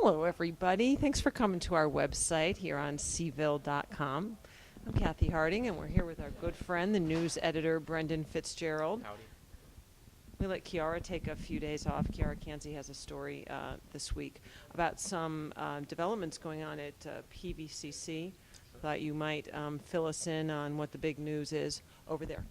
Hello, everybody. Thanks for coming to our website here on C-VILLE.com. I'm Cathy Harding, and we're here with our good friend, the news editor, Brendan Fitzgerald. Howdy. We let Kiara take a few days off. Kiara Kanzi has a story this week about some developments going on at PVCC. Thought you might fill us in on what the big news is over there.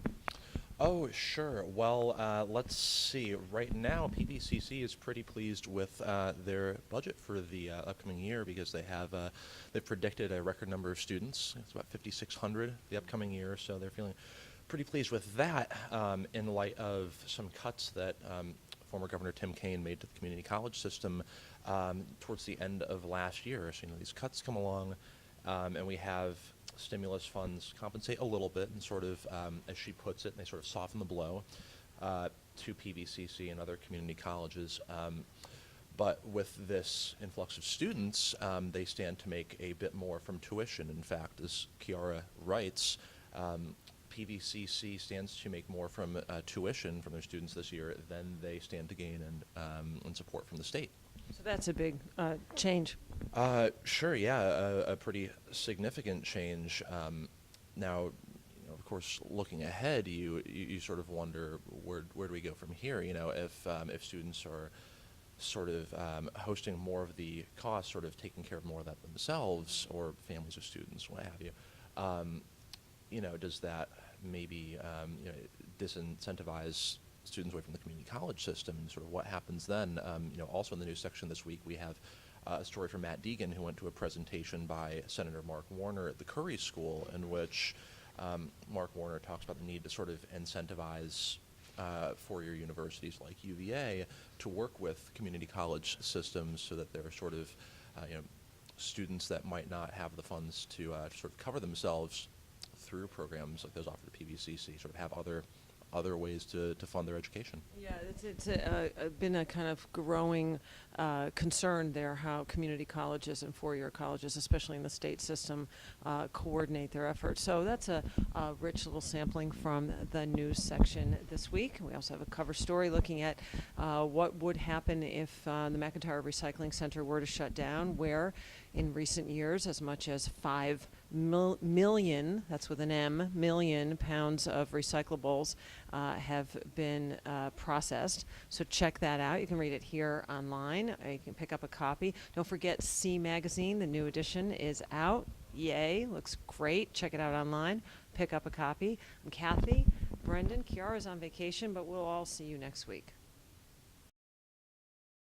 Oh, sure. Well, let's see. Right now, PVCC is pretty pleased with their budget for the upcoming year because they've predicted a record number of students. It's about 5,600 the upcoming year, so they're feeling pretty pleased with that in light of some cuts that former Governor Tim Kaine made to the community college system towards the end of last year. So, these cuts come along, and we have stimulus funds compensate a little bit and sort of, as she puts it, they sort of soften the blow to PVCC and other community colleges. But with this influx of students, they stand to make a bit more from tuition. In fact, as Kiara writes, PVCC stands to make more from tuition from their students this year than they stand to gain in support from the state. So that's a big change. Sure, yeah, a pretty significant change. Now, of course, looking ahead, you sort of wonder where do we go from here? If students are sort of hosting more of the costs, sort of taking care of more of that themselves, or families of students, what have you. Does that maybe disincentivize students away from the community college system, and sort of what happens then? Also in the news section this week, we have a story from Matt Deegan, who went to a presentation by Senator Mark Warner at the Curry School, in which Mark Warner talks about the need to sort of incentivize four-year universities like UVA to work with community college systems so that there are sort of students that might not have the funds to sort of cover themselves through programs like those offered at PVCC, sort of have other ways to fund their education. Yeah, it's been a kind of growing concern there, how community colleges and four-year colleges, especially in the state system, coordinate their efforts. So that's a rich little sampling from the news section this week. We also have a cover story looking at what would happen if the McIntyre Recycling Center were to shut down, where in recent years as much as 5 million, that's with an M, million pounds of recyclables have been processed. So check that out. You can read it here online. You can pick up a copy. Don't forget C Magazine, the new edition is out. Yay, looks great. Check it out online. Pick up a copy. I'm Cathy. Brendan, Kiara's on vacation, but we'll all see you next week.